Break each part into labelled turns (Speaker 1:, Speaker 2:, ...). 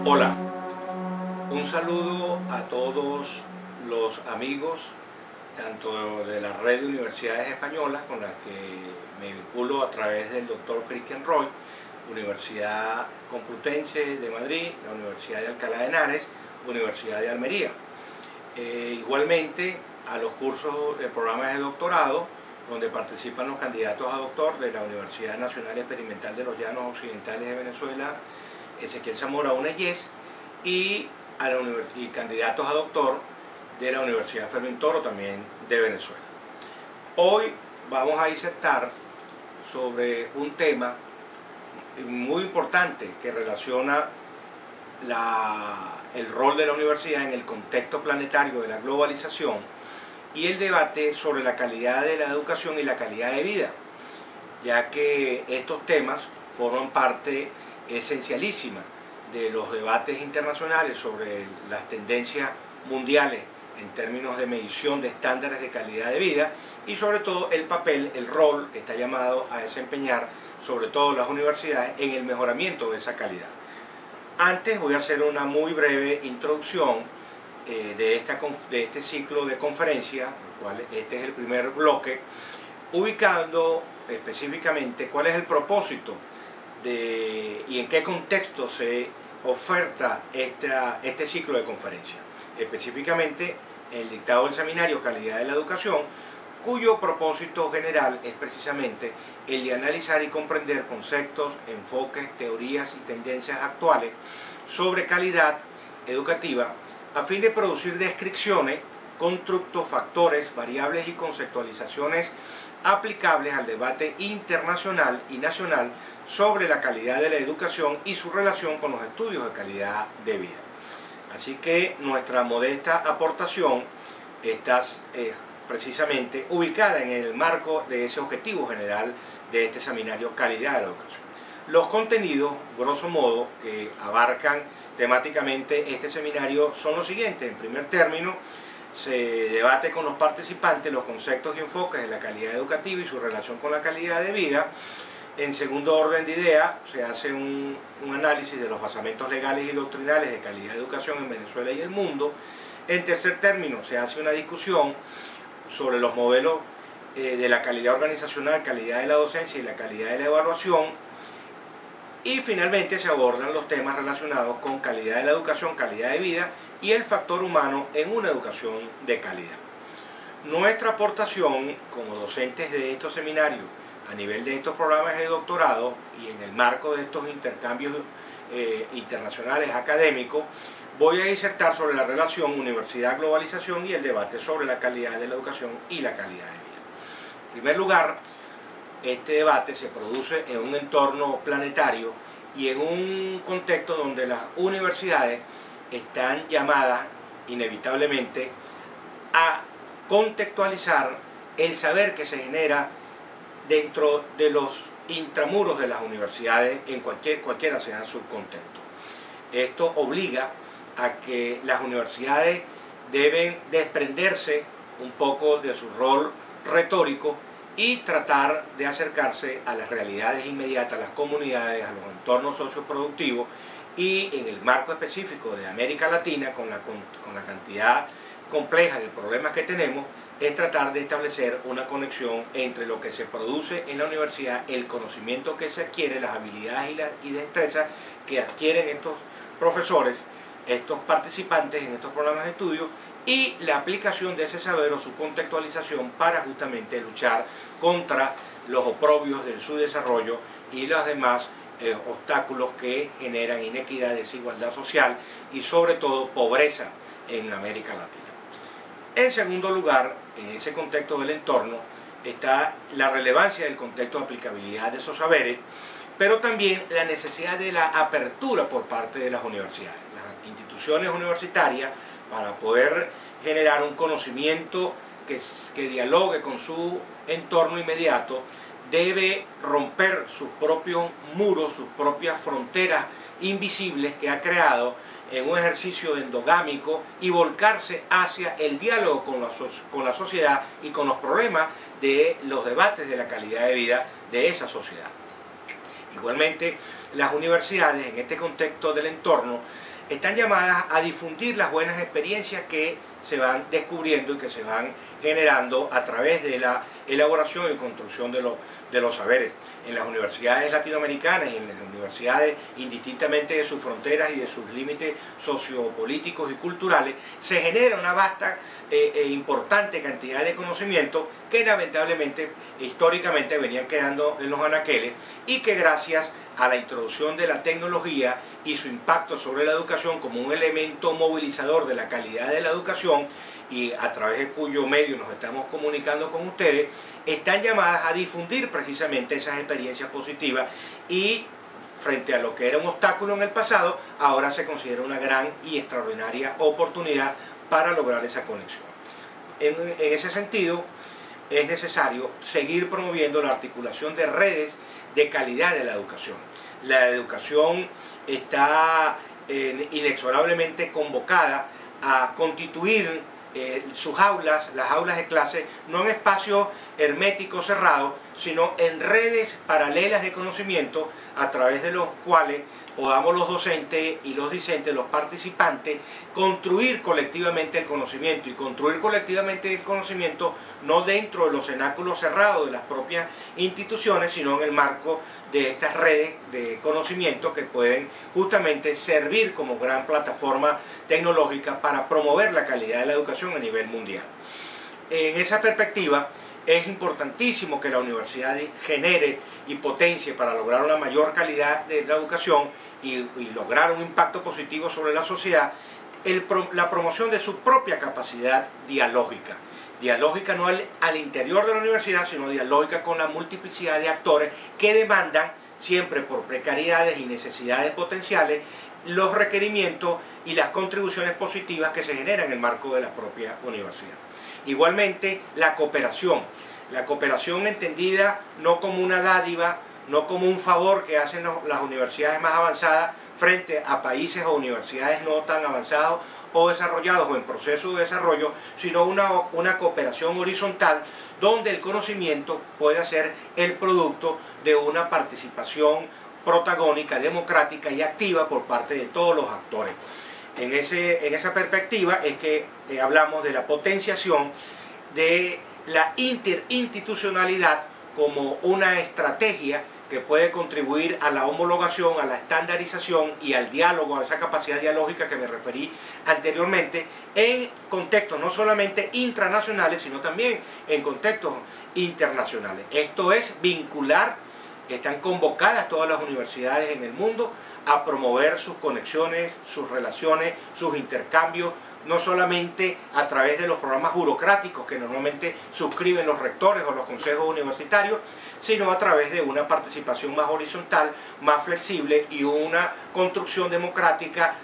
Speaker 1: Hola, un saludo a todos los amigos, tanto de la red de universidades españolas con las que me vinculo a través del doctor Cristian Roy, Universidad Complutense de Madrid, la Universidad de Alcalá de Henares, Universidad de Almería. Igualmente a los cursos de programas de doctorado, donde participan los candidatos a doctor de la Universidad Nacional Experimental de los Llanos Occidentales de Venezuela, Ezequiel Zamora Unayes, y candidatos a doctor de la Universidad Fermín Toro, también de Venezuela. Hoy vamos a disertar sobre un tema muy importante que relaciona el rol de la universidad en el contexto planetario de la globalización y el debate sobre la calidad de la educación y la calidad de vida, ya que estos temas forman parte esencialísima de los debates internacionales sobre las tendencias mundiales en términos de medición de estándares de calidad de vida y sobre todo el papel, el rol que está llamado a desempeñar sobre todo las universidades en el mejoramiento de esa calidad. Antes voy a hacer una muy breve introducción de este ciclo de conferencias, el cual este es el primer bloque, ubicando específicamente cuál es el propósito y en qué contexto se oferta este ciclo de conferencias. Específicamente el dictado del seminario Calidad de la Educación, cuyo propósito general es precisamente el de analizar y comprender conceptos, enfoques, teorías y tendencias actuales sobre calidad educativa a fin de producir descripciones, constructos, factores, variables y conceptualizaciones aplicables al debate internacional y nacional sobre la calidad de la educación y su relación con los estudios de calidad de vida. Así que nuestra modesta aportación está precisamente ubicada en el marco de ese objetivo general de este seminario Calidad de la Educación. Los contenidos, grosso modo, que abarcan temáticamente este seminario son los siguientes. En primer término, se debate con los participantes los conceptos y enfoques de la calidad educativa y su relación con la calidad de vida. En segundo orden de idea, se hace un análisis de los basamentos legales y doctrinales de calidad de educación en Venezuela y el mundo. En tercer término, se hace una discusión sobre los modelos de la calidad organizacional, calidad de la docencia y la calidad de la evaluación. Y finalmente se abordan los temas relacionados con calidad de la educación, calidad de vida y el factor humano en una educación de calidad. Nuestra aportación como docentes de estos seminarios a nivel de estos programas de doctorado y en el marco de estos intercambios internacionales académicos, voy a disertar sobre la relación universidad-globalización y el debate sobre la calidad de la educación y la calidad de vida. En primer lugar, este debate se produce en un entorno planetario y en un contexto donde las universidades están llamadas inevitablemente a contextualizar el saber que se genera dentro de los intramuros de las universidades en cualquiera sea su contexto. Esto obliga a que las universidades deben desprenderse un poco de su rol retórico y tratar de acercarse a las realidades inmediatas, a las comunidades, a los entornos socioproductivos y en el marco específico de América Latina, con la cantidad compleja de problemas que tenemos, es tratar de establecer una conexión entre lo que se produce en la universidad, el conocimiento que se adquiere, las habilidades y destrezas que adquieren estos profesores, estos participantes en estos programas de estudio, y la aplicación de ese saber o su contextualización para justamente luchar contra los oprobios del subdesarrollo y los demás obstáculos que generan inequidad, desigualdad social y sobre todo pobreza en América Latina. En segundo lugar, en ese contexto del entorno está la relevancia del contexto de aplicabilidad de esos saberes, pero también la necesidad de la apertura por parte de las universidades. Las instituciones universitarias, para poder generar un conocimiento que dialogue con su entorno inmediato, debe romper sus propios muros, sus propias fronteras invisibles que ha creado en un ejercicio endogámico y volcarse hacia el diálogo con la sociedad y con los problemas de los debates de la calidad de vida de esa sociedad. Igualmente, las universidades en este contexto del entorno están llamadas a difundir las buenas experiencias que se van descubriendo y que se van generando a través de la elaboración y construcción de los saberes. En las universidades latinoamericanas y en las universidades, indistintamente de sus fronteras y de sus límites sociopolíticos y culturales, se genera una vasta e importante cantidad de conocimiento que lamentablemente históricamente venían quedando en los anaqueles y que gracias a la introducción de la tecnología y su impacto sobre la educación como un elemento movilizador de la calidad de la educación, y a través de cuyo medio nos estamos comunicando con ustedes, están llamadas a difundir precisamente esas experiencias positivas, y frente a lo que era un obstáculo en el pasado, ahora se considera una gran y extraordinaria oportunidad para lograr esa conexión. En ese sentido, es necesario seguir promoviendo la articulación de redes de calidad de la educación. La educación está inexorablemente convocada a constituir sus aulas, las aulas de clase, no en espacios herméticos cerrados, sino en redes paralelas de conocimiento a través de los cuales podamos los docentes y los discentes, los participantes, construir colectivamente el conocimiento, y construir colectivamente el conocimiento no dentro de los cenáculos cerrados de las propias instituciones, sino en el marco de estas redes de conocimiento que pueden justamente servir como gran plataforma tecnológica para promover la calidad de la educación a nivel mundial. En esa perspectiva, es importantísimo que la universidad genere y potencie para lograr una mayor calidad de la educación y lograr un impacto positivo sobre la sociedad, la promoción de su propia capacidad dialógica. Dialógica no al interior de la universidad, sino dialógica con la multiplicidad de actores que demandan, siempre por precariedades y necesidades potenciales, los requerimientos y las contribuciones positivas que se generan en el marco de la propia universidad. Igualmente, la cooperación entendida no como una dádiva, no como un favor que hacen las universidades más avanzadas frente a países o universidades no tan avanzados o desarrollados o en proceso de desarrollo, sino una cooperación horizontal donde el conocimiento pueda ser el producto de una participación protagónica, democrática y activa por parte de todos los actores. En esa perspectiva es que hablamos de la potenciación de la interinstitucionalidad como una estrategia que puede contribuir a la homologación, a la estandarización y al diálogo, a esa capacidad dialógica que me referí anteriormente, en contextos no solamente intranacionales, sino también en contextos internacionales. Esto es vincular, están convocadas todas las universidades en el mundo a promover sus conexiones, sus relaciones, sus intercambios, no solamente a través de los programas burocráticos que normalmente suscriben los rectores o los consejos universitarios, sino a través de una participación más horizontal, más flexible y una construcción democrática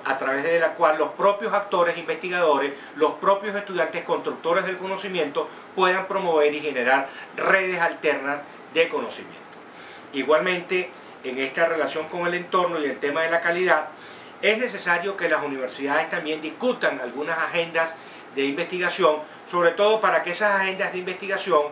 Speaker 1: a través de la cual los propios actores investigadores, los propios estudiantes constructores del conocimiento puedan promover y generar redes alternas de conocimiento. Igualmente, en esta relación con el entorno y el tema de la calidad, es necesario que las universidades también discutan algunas agendas de investigación, sobre todo para que esas agendas de investigación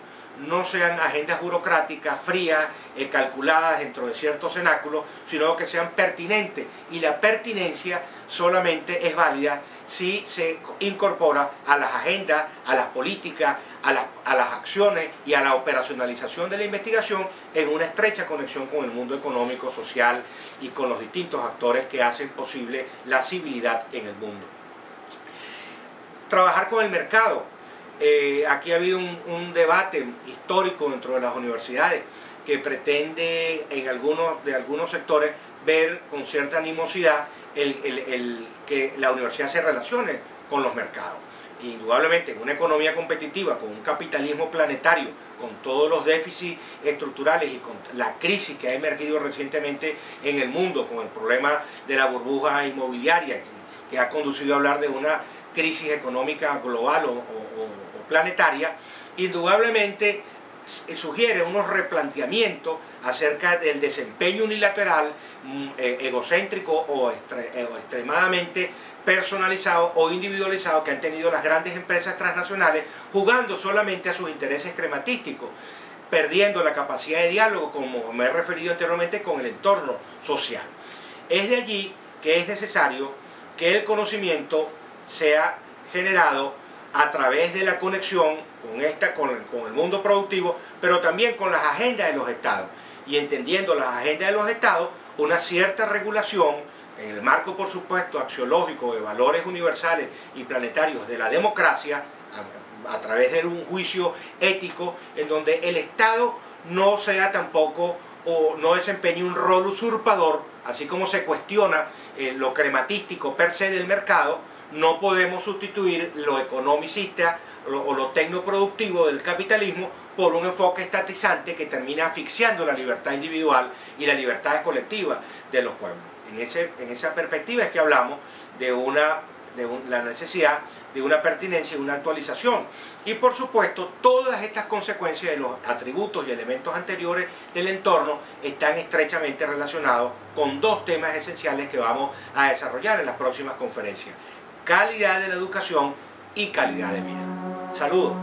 Speaker 1: no sean agendas burocráticas, frías, calculadas dentro de ciertos cenáculos, sino que sean pertinentes. Y la pertinencia solamente es válida si se incorpora a las agendas, a las políticas, a las acciones y a la operacionalización de la investigación en una estrecha conexión con el mundo económico, social y con los distintos actores que hacen posible la civilidad en el mundo. Trabajar con el mercado. Aquí ha habido un debate histórico dentro de las universidades que pretende de algunos sectores ver con cierta animosidad que la universidad se relacione con los mercados. Indudablemente, en una economía competitiva, con un capitalismo planetario, con todos los déficits estructurales y con la crisis que ha emergido recientemente en el mundo, con el problema de la burbuja inmobiliaria, que ha conducido a hablar de una crisis económica global o planetaria, indudablemente sugiere unos replanteamientos acerca del desempeño unilateral, egocéntrico o extremadamente personalizado o individualizado que han tenido las grandes empresas transnacionales, jugando solamente a sus intereses crematísticos, perdiendo la capacidad de diálogo, como me he referido anteriormente, con el entorno social. Es de allí que es necesario que el conocimiento sea generado a través de la conexión con el mundo productivo, pero también con las agendas de los estados, y entendiendo las agendas de los estados, una cierta regulación en el marco, por supuesto, axiológico de valores universales y planetarios de la democracia, a través de un juicio ético en donde el Estado no sea tampoco o no desempeñe un rol usurpador, así como se cuestiona lo crematístico per se del mercado. No podemos sustituir lo economicista o lo tecnoproductivo del capitalismo por un enfoque estatizante que termina asfixiando la libertad individual y la libertad colectiva de los pueblos. En esa perspectiva es que hablamos de la necesidad de una pertinencia y una actualización. Y por supuesto, todas estas consecuencias de los atributos y elementos anteriores del entorno están estrechamente relacionados con dos temas esenciales que vamos a desarrollar en las próximas conferencias: calidad de la educación y calidad de vida. Saludos.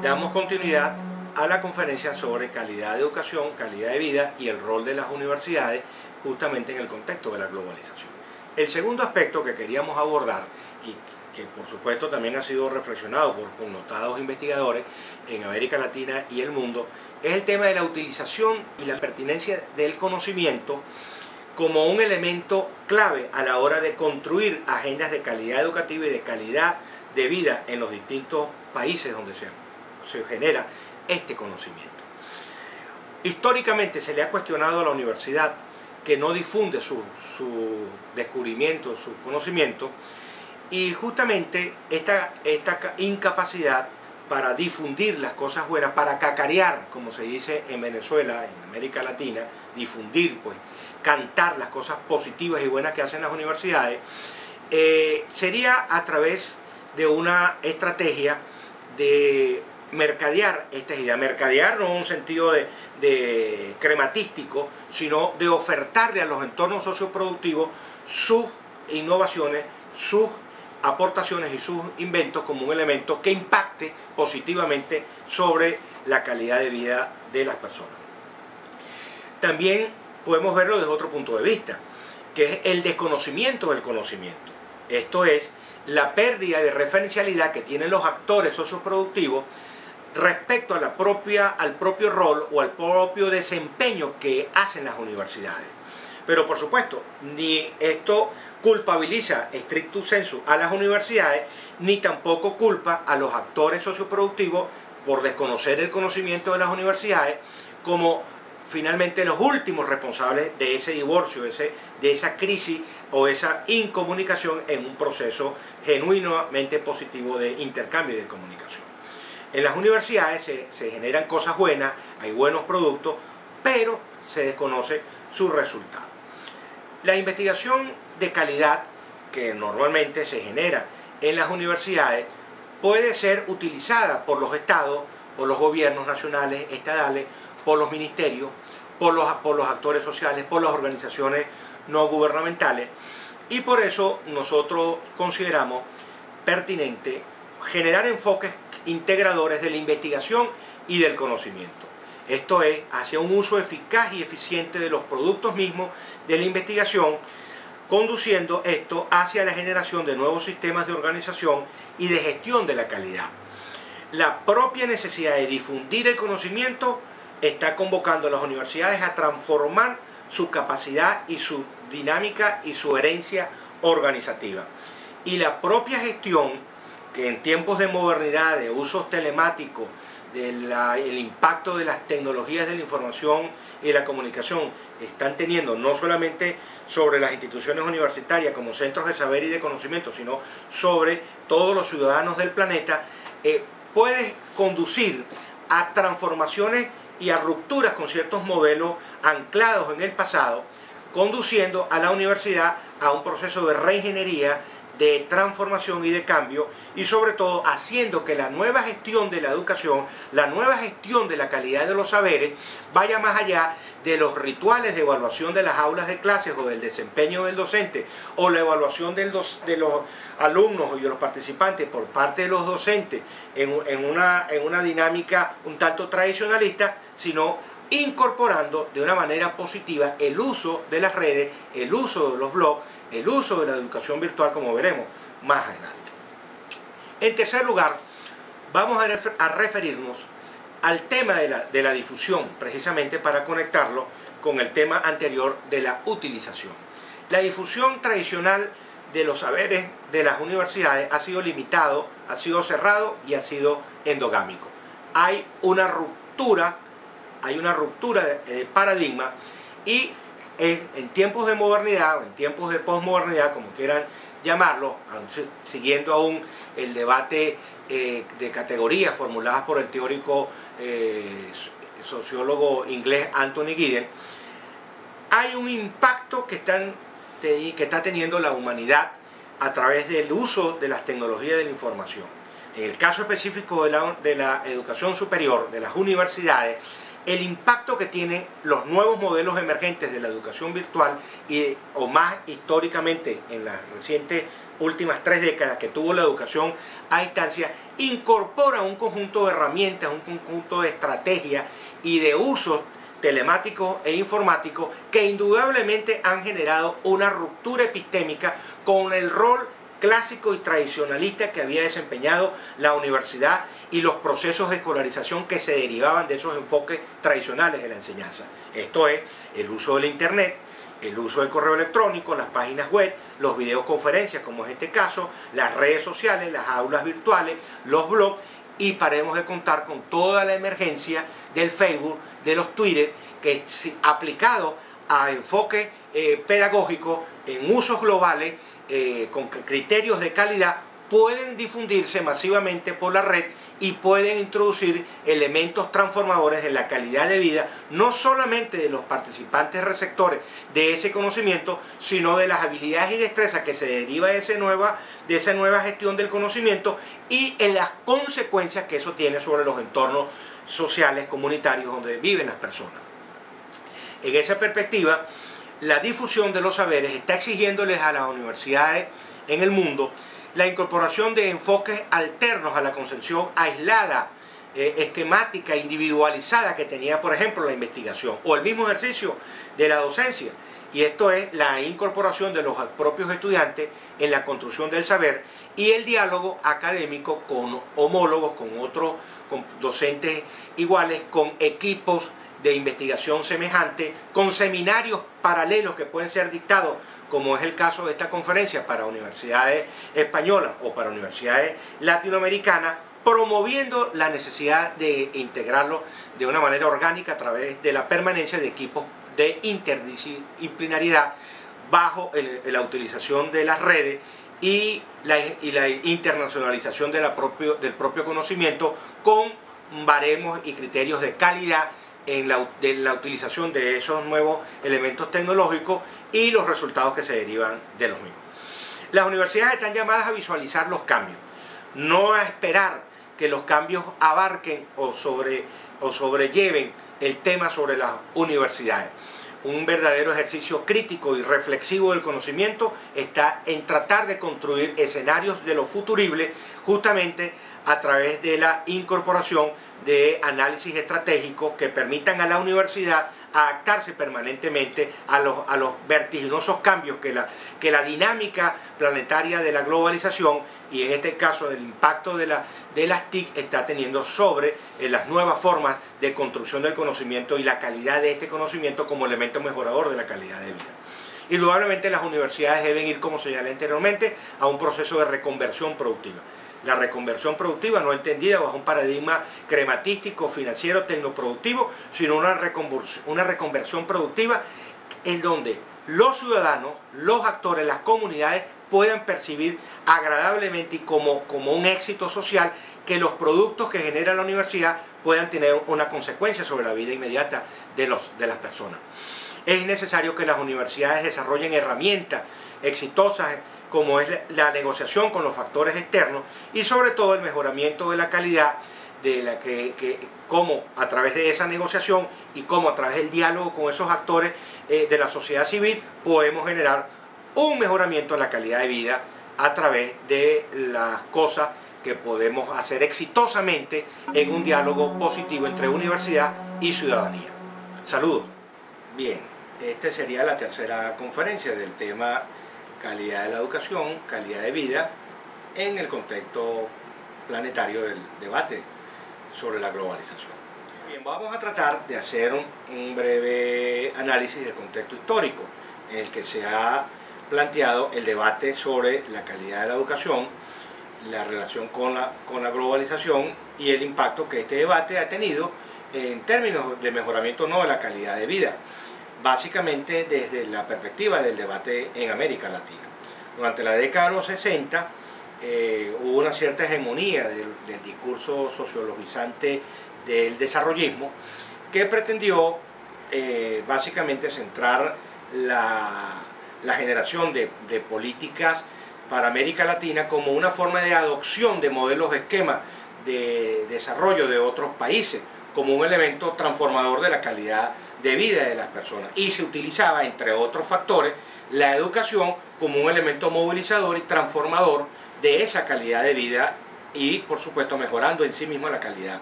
Speaker 1: Damos continuidad a la conferencia sobre calidad de educación, calidad de vida y el rol de las universidades justamente en el contexto de la globalización. El segundo aspecto que queríamos abordar, y que por supuesto también ha sido reflexionado por connotados investigadores en América Latina y el mundo, es el tema de la utilización y la pertinencia del conocimiento como un elemento clave a la hora de construir agendas de calidad educativa y de calidad de vida en los distintos países donde se genera este conocimiento. Históricamente se le ha cuestionado a la universidad que no difunde su descubrimiento, su conocimiento, y justamente esta incapacidad para difundir las cosas buenas, para cacarear, como se dice en Venezuela, en América Latina, difundir, pues, cantar las cosas positivas y buenas que hacen las universidades, sería a través de una estrategia de mercadear estas ideas. Mercadear no en un sentido de crematístico, sino de ofertarle a los entornos socioproductivos sus innovaciones, sus aportaciones y sus inventos como un elemento que impacte positivamente sobre la calidad de vida de las personas. También podemos verlo desde otro punto de vista, que es el desconocimiento del conocimiento. Esto es la pérdida de referencialidad que tienen los actores socioproductivos respecto a al propio rol o al propio desempeño que hacen las universidades. Pero por supuesto, ni esto culpabiliza stricto sensu a las universidades, ni tampoco culpa a los actores socioproductivos por desconocer el conocimiento de las universidades como finalmente los últimos responsables de ese divorcio, de esa crisis o esa incomunicación en un proceso genuinamente positivo de intercambio y de comunicación. En las universidades se generan cosas buenas, hay buenos productos, pero se desconoce su resultado. La investigación de calidad que normalmente se genera en las universidades puede ser utilizada por los estados, por los gobiernos nacionales, estadales, por los ministerios, por los actores sociales, por las organizaciones no gubernamentales, y por eso nosotros consideramos pertinente generar enfoques integradores de la investigación y del conocimiento. Esto es, hacia un uso eficaz y eficiente de los productos mismos de la investigación, conduciendo esto hacia la generación de nuevos sistemas de organización y de gestión de la calidad. La propia necesidad de difundir el conocimiento está convocando a las universidades a transformar su capacidad y su dinámica y su herencia organizativa. Y la propia gestión, que en tiempos de modernidad, de usos telemáticos, el impacto de las tecnologías de la información y de la comunicación están teniendo no solamente sobre las instituciones universitarias como centros de saber y de conocimiento, sino sobre todos los ciudadanos del planeta, puede conducir a transformaciones y a rupturas con ciertos modelos anclados en el pasado, conduciendo a la universidad a un proceso de reingeniería, de transformación y de cambio, y sobre todo haciendo que la nueva gestión de la educación, la nueva gestión de la calidad de los saberes, vaya más allá de los rituales de evaluación de las aulas de clases o del desempeño del docente, o la evaluación de los alumnos y de los participantes por parte de los docentes en una dinámica un tanto tradicionalista, sino incorporando de una manera positiva el uso de las redes, el uso de los blogs, el uso de la educación virtual, como veremos más adelante. En tercer lugar, vamos a referirnos al tema de la difusión, precisamente para conectarlo con el tema anterior de la utilización. La difusión tradicional de los saberes de las universidades ha sido limitado, ha sido cerrado y ha sido endogámico. Hay una ruptura de paradigma, y en tiempos de modernidad o en tiempos de posmodernidad, como quieran llamarlo, siguiendo aún el debate de categorías formuladas por el teórico sociólogo inglés Anthony Giddens, hay un impacto que está teniendo la humanidad a través del uso de las tecnologías de la información. En el caso específico de la educación superior, de las universidades, el impacto que tienen los nuevos modelos emergentes de la educación virtual o más históricamente en las recientes últimas 3 décadas que tuvo la educación a distancia, incorpora un conjunto de herramientas, un conjunto de estrategias y de usos telemáticos e informáticos que indudablemente han generado una ruptura epistémica con el rol clásico y tradicionalista que había desempeñado la universidad y los procesos de escolarización que se derivaban de esos enfoques tradicionales de la enseñanza. Esto es el uso del internet, el uso del correo electrónico, las páginas web, los videoconferencias, como es este caso, las redes sociales, las aulas virtuales, los blogs, y paremos de contar con toda la emergencia del Facebook, de los Twitter, que aplicado a enfoque pedagógico en usos globales, con criterios de calidad, pueden difundirse masivamente por la red y pueden introducir elementos transformadores en la calidad de vida, no solamente de los participantes receptores de ese conocimiento, sino de las habilidades y destrezas que se deriva de esa nueva gestión del conocimiento y en las consecuencias que eso tiene sobre los entornos sociales, comunitarios donde viven las personas. En esa perspectiva, la difusión de los saberes está exigiéndoles a las universidades en el mundo la incorporación de enfoques alternos a la concepción aislada, esquemática, individualizada que tenía, por ejemplo, la investigación o el mismo ejercicio de la docencia. Y esto es la incorporación de los propios estudiantes en la construcción del saber y el diálogo académico con homólogos, con docentes iguales, con equipos de investigación semejante, con seminarios paralelos que pueden ser dictados, como es el caso de esta conferencia para universidades españolas o para universidades latinoamericanas, promoviendo la necesidad de integrarlo de una manera orgánica a través de la permanencia de equipos de interdisciplinaridad bajo la utilización de las redes y la internacionalización del propio conocimiento con baremos y criterios de calidad en la utilización de esos nuevos elementos tecnológicos y los resultados que se derivan de los mismos. Las universidades están llamadas a visualizar los cambios, no a esperar que los cambios abarquen o sobrelleven el tema sobre las universidades. Un verdadero ejercicio crítico y reflexivo del conocimiento está en tratar de construir escenarios de lo futurible justamente a través de la incorporación de análisis estratégicos que permitan a la universidad adaptarse permanentemente a los vertiginosos cambios que la dinámica planetaria de la globalización y en este caso el impacto de las TIC está teniendo sobre las nuevas formas de construcción del conocimiento y la calidad de este conocimiento como elemento mejorador de la calidad de vida. Indudablemente las universidades deben ir, como señalé anteriormente, a un proceso de reconversión productiva. La reconversión productiva no entendida bajo un paradigma crematístico, financiero, tecnoproductivo, sino una reconversión productiva en donde los ciudadanos, los actores, las comunidades puedan percibir agradablemente y como un éxito social que los productos que genera la universidad puedan tener una consecuencia sobre la vida inmediata de las personas. Es necesario que las universidades desarrollen herramientas exitosas como es la negociación con los factores externos y sobre todo el mejoramiento de la calidad de cómo a través de esa negociación y cómo a través del diálogo con esos actores de la sociedad civil podemos generar un mejoramiento en la calidad de vida a través de las cosas que podemos hacer exitosamente en un diálogo positivo entre universidad y ciudadanía. Saludos. Bien, esta sería la tercera conferencia del tema calidad de la educación, calidad de vida en el contexto planetario del debate sobre la globalización. Bien, vamos a tratar de hacer un breve análisis del contexto histórico en el que se ha planteado el debate sobre la calidad de la educación, la relación con la globalización y el impacto que este debate ha tenido en términos de mejoramiento no de la calidad de vida, básicamente desde la perspectiva del debate en América Latina. Durante la década de los 60 hubo una cierta hegemonía del discurso sociologizante del desarrollismo que pretendió básicamente centrar la generación de políticas para América Latina como una forma de adopción de modelos esquemas de desarrollo de otros países, como un elemento transformador de la calidad de vida de las personas. Y se utilizaba, entre otros factores, la educación como un elemento movilizador y transformador de esa calidad de vida y, por supuesto, mejorando en sí misma la calidad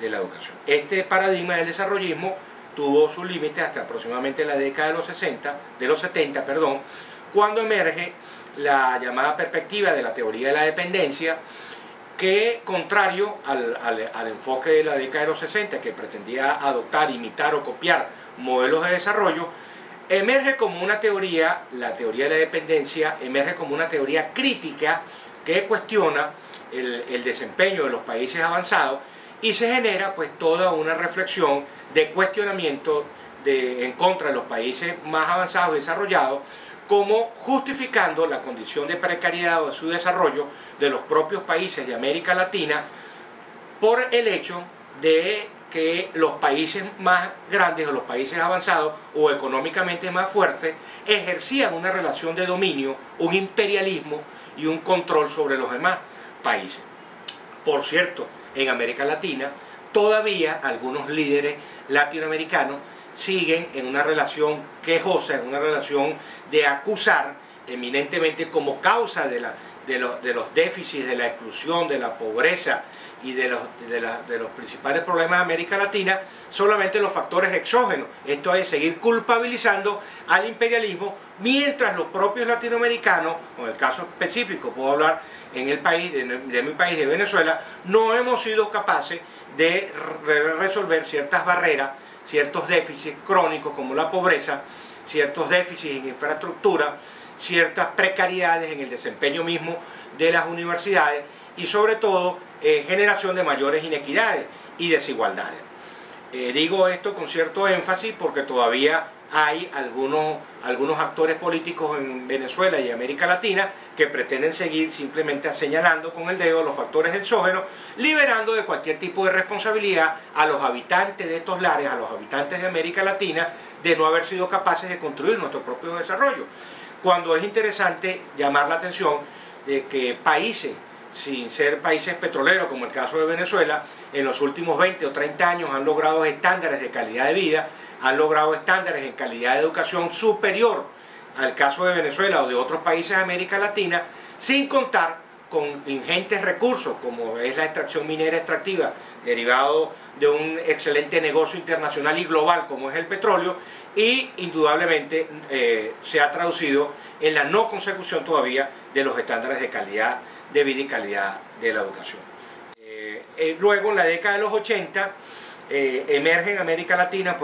Speaker 1: de la educación. Este paradigma del desarrollismo tuvo sus límites hasta aproximadamente la década de los 70, cuando emerge la llamada perspectiva de la teoría de la dependencia, que, contrario al enfoque de la década de los 60, que pretendía adoptar, imitar o copiar modelos de desarrollo, emerge como una teoría, la teoría de la dependencia, emerge como una teoría crítica que cuestiona el desempeño de los países avanzados y se genera pues toda una reflexión de cuestionamiento en contra de los países más avanzados y desarrollados, como justificando la condición de precariedad o de su desarrollo de los propios países de América Latina por el hecho de que los países más grandes o los países avanzados o económicamente más fuertes ejercían una relación de dominio, un imperialismo y un control sobre los demás países. Por cierto, en América Latina todavía algunos líderes latinoamericanos siguen en una relación quejosa, en una relación de acusar eminentemente como causa de los déficits, de la exclusión, de la pobreza y de los principales problemas de América Latina, solamente los factores exógenos. Esto es seguir culpabilizando al imperialismo, mientras los propios latinoamericanos, o en el caso específico puedo hablar en el país, de mi país, de Venezuela, no hemos sido capaces de resolver ciertas barreras, ciertos déficits crónicos como la pobreza, ciertos déficits en infraestructura, ciertas precariedades en el desempeño mismo de las universidades y sobre todo generación de mayores inequidades y desigualdades. Digo esto con cierto énfasis porque todavía hay algunos actores políticos en Venezuela y América Latina que pretenden seguir simplemente señalando con el dedo los factores exógenos, liberando de cualquier tipo de responsabilidad a los habitantes de estos lares, a los habitantes de América Latina, de no haber sido capaces de construir nuestro propio desarrollo. Cuando es interesante llamar la atención de que países, sin ser países petroleros como el caso de Venezuela, en los últimos 20 o 30 años han logrado estándares de calidad de vida, han logrado estándares en calidad de educación superior al caso de Venezuela o de otros países de América Latina, sin contar con ingentes recursos como es la extracción minera extractiva, derivado de un excelente negocio internacional y global como es el petróleo, y indudablemente se ha traducido en la no consecución todavía de los estándares de calidad de vida y calidad de la educación. Luego, en la década de los 80, emerge en América Latina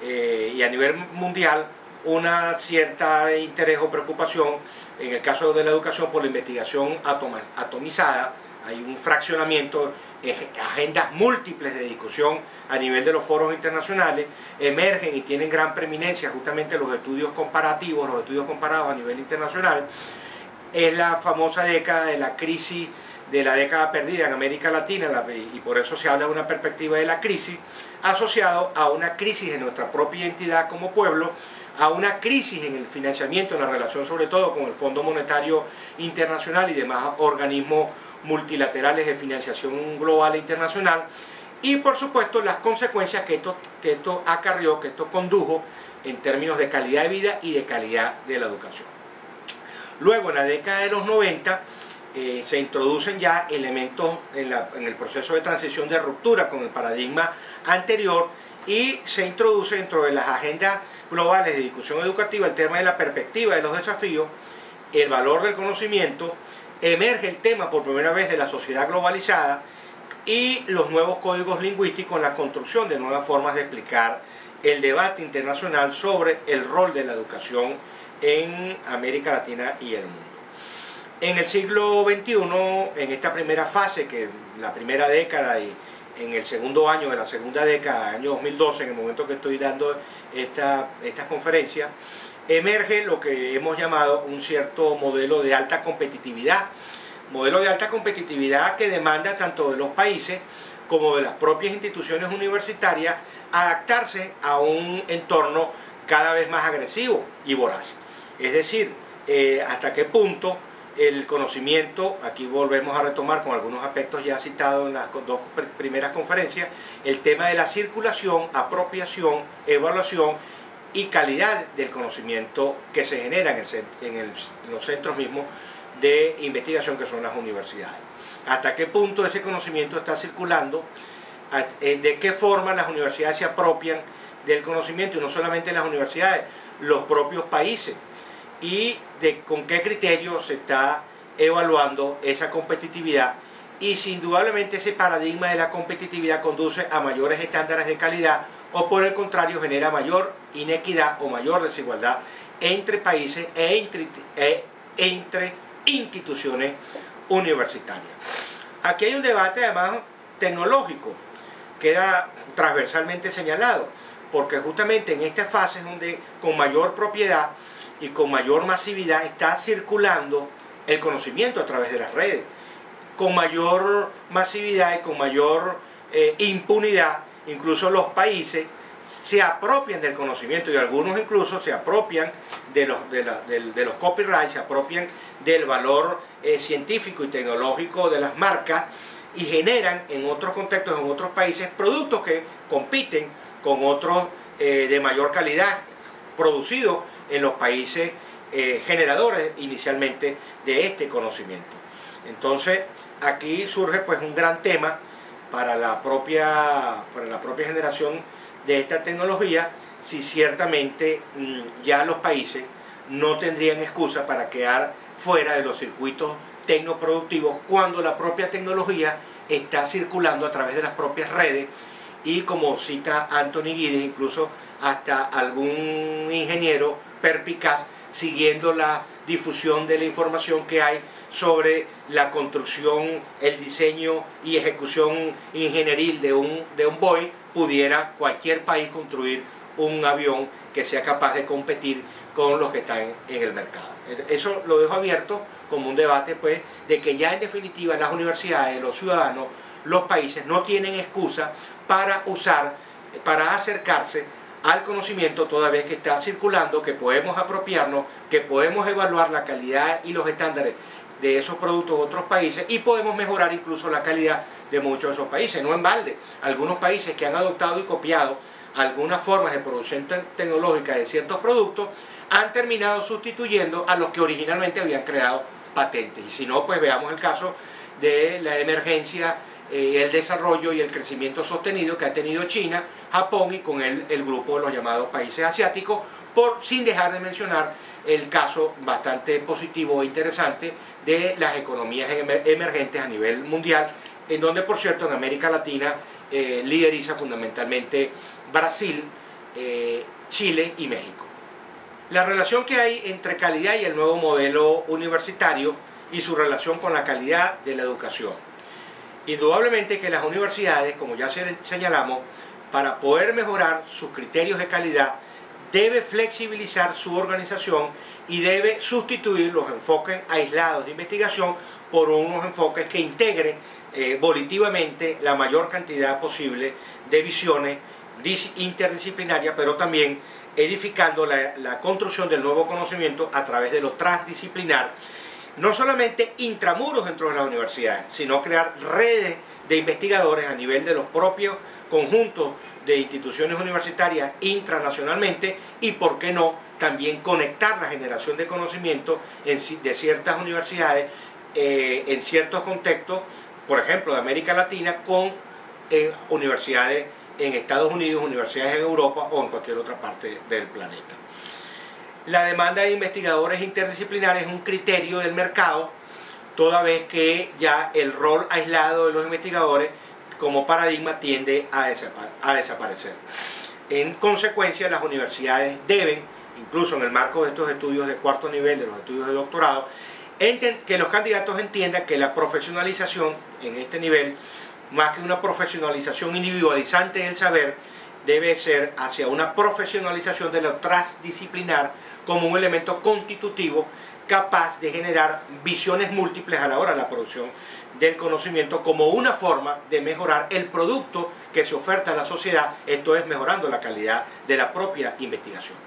Speaker 1: y a nivel mundial una cierta interés o preocupación, en el caso de la educación, por la investigación atomizada. Hay un fraccionamiento, agendas múltiples de discusión a nivel de los foros internacionales, emergen y tienen gran preeminencia justamente los estudios comparativos, los estudios comparados a nivel internacional. Es la famosa década de la crisis, de la década perdida en América Latina, y por eso se habla de una perspectiva de la crisis, asociado a una crisis en nuestra propia identidad como pueblo, a una crisis en el financiamiento, en la relación sobre todo con el Fondo Monetario Internacional y demás organismos multilaterales de financiación global e internacional, y por supuesto las consecuencias que esto acarrió, que esto condujo en términos de calidad de vida y de calidad de la educación. Luego, en la década de los 90, se introducen ya elementos en el proceso de transición de ruptura con el paradigma anterior, y se introduce dentro de las agendas globales de discusión educativa el tema de la perspectiva de los desafíos, el valor del conocimiento, emerge el tema por primera vez de la sociedad globalizada y los nuevos códigos lingüísticos en la construcción de nuevas formas de explicar el debate internacional sobre el rol de la educación en América Latina y el mundo. En el siglo XXI, en esta primera fase, que la primera década y en el segundo año de la segunda década, año 2012, en el momento que estoy dando estas conferencias, emerge lo que hemos llamado un cierto modelo de alta competitividad que demanda tanto de los países como de las propias instituciones universitarias adaptarse a un entorno cada vez más agresivo y voraz. Es decir, hasta qué punto el conocimiento, aquí volvemos a retomar con algunos aspectos ya citados en las dos primeras conferencias, el tema de la circulación, apropiación, evaluación y calidad del conocimiento que se genera en los centros mismos de investigación que son las universidades. Hasta qué punto ese conocimiento está circulando, de qué forma las universidades se apropian del conocimiento, y no solamente las universidades, los propios países, y con qué criterio se está evaluando esa competitividad, y si indudablemente ese paradigma de la competitividad conduce a mayores estándares de calidad o por el contrario genera mayor inequidad o mayor desigualdad entre países e entre instituciones universitarias. Aquí hay un debate además tecnológico, queda transversalmente señalado, porque justamente en esta fase es donde con mayor propiedad y con mayor masividad está circulando el conocimiento a través de las redes. Con mayor masividad y con mayor impunidad, incluso los países se apropian del conocimiento, y algunos incluso se apropian de los copyrights, se apropian del valor científico y tecnológico de las marcas, y generan en otros contextos, en otros países, productos que compiten con otros de mayor calidad, producidos en los países generadores inicialmente de este conocimiento. Entonces aquí surge pues un gran tema para la propia generación de esta tecnología, si ciertamente ya los países no tendrían excusa para quedar fuera de los circuitos tecnoproductivos cuando la propia tecnología está circulando a través de las propias redes, y como cita Anthony Giddens, incluso hasta algún ingeniero perspicaz siguiendo la difusión de la información que hay sobre la construcción, el diseño y ejecución ingenieril de un Boeing, pudiera cualquier país construir un avión que sea capaz de competir con los que están en el mercado. Eso lo dejo abierto como un debate, pues, de que ya en definitiva las universidades, los ciudadanos, los países no tienen excusa para acercarse al conocimiento toda vez que está circulando, que podemos apropiarnos, que podemos evaluar la calidad y los estándares de esos productos de otros países, y podemos mejorar incluso la calidad de muchos de esos países. No en balde, algunos países que han adoptado y copiado algunas formas de producción tecnológica de ciertos productos han terminado sustituyendo a los que originalmente habían creado patentes. Y si no, pues veamos el caso de la emergencia, el desarrollo y el crecimiento sostenido que ha tenido China, Japón y con él el grupo de los llamados países asiáticos, sin dejar de mencionar el caso bastante positivo e interesante de las economías emergentes a nivel mundial, en donde, por cierto, en América Latina lideriza fundamentalmente Brasil, Chile y México. La relación que hay entre calidad y el nuevo modelo universitario y su relación con la calidad de la educación. Indudablemente que las universidades, como ya señalamos, para poder mejorar sus criterios de calidad, debe flexibilizar su organización y debe sustituir los enfoques aislados de investigación por unos enfoques que integren volitivamente la mayor cantidad posible de visiones interdisciplinarias, pero también edificando la construcción del nuevo conocimiento a través de lo transdisciplinar, no solamente intramuros dentro de las universidades, sino crear redes de investigadores a nivel de los propios conjuntos de instituciones universitarias intranacionalmente, y por qué no también conectar la generación de conocimiento de ciertas universidades en ciertos contextos, por ejemplo de América Latina, con universidades en Estados Unidos, universidades en Europa o en cualquier otra parte del planeta. La demanda de investigadores interdisciplinares es un criterio del mercado, toda vez que ya el rol aislado de los investigadores como paradigma tiende a desaparecer. En consecuencia, las universidades deben, incluso en el marco de estos estudios de cuarto nivel, de los estudios de doctorado, que los candidatos entiendan que la profesionalización en este nivel, más que una profesionalización individualizante del saber, debe ser hacia una profesionalización de lo transdisciplinar como un elemento constitutivo capaz de generar visiones múltiples a la hora de la producción del conocimiento como una forma de mejorar el producto que se oferta a la sociedad, esto es mejorando la calidad de la propia investigación.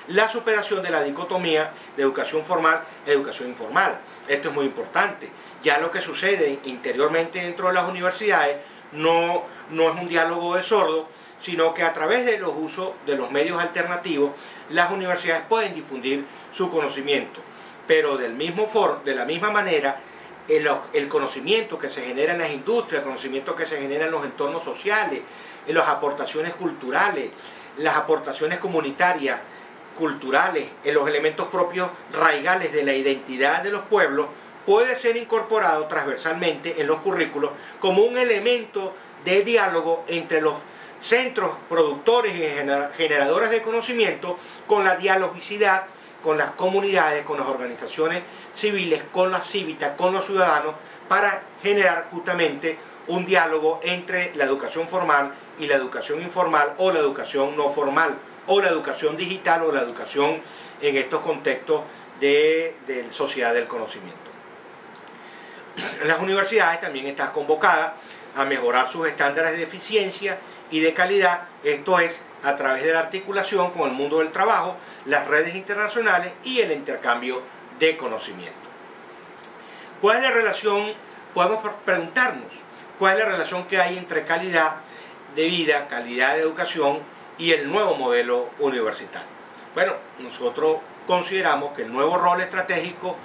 Speaker 1: La superación de la dicotomía de educación formal e educación informal. Esto es muy importante. Ya lo que sucede interiormente dentro de las universidades no es un diálogo de sordos, sino que a través de los usos de los medios alternativos, las universidades pueden difundir su conocimiento. Pero de la misma manera, el conocimiento que se genera en las industrias, el conocimiento que se genera en los entornos sociales, en las aportaciones culturales, las aportaciones comunitarias, culturales, en los elementos propios raigales de la identidad de los pueblos, puede ser incorporado transversalmente en los currículos como un elemento de diálogo entre los centros productores y generadores de conocimiento con la dialogicidad, con las comunidades, con las organizaciones civiles, con la cívica, con los ciudadanos, para generar justamente un diálogo entre la educación formal y la educación informal o la educación no formal o la educación digital o la educación en estos contextos de sociedad del conocimiento. Las universidades también están convocadas a mejorar sus estándares de eficiencia y de calidad, esto es a través de la articulación con el mundo del trabajo, las redes internacionales y el intercambio de conocimiento. ¿Cuál es la relación? Podemos preguntarnos, ¿cuál es la relación que hay entre calidad de vida, calidad de educación y el nuevo modelo universitario? Bueno, nosotros consideramos que el nuevo rol estratégico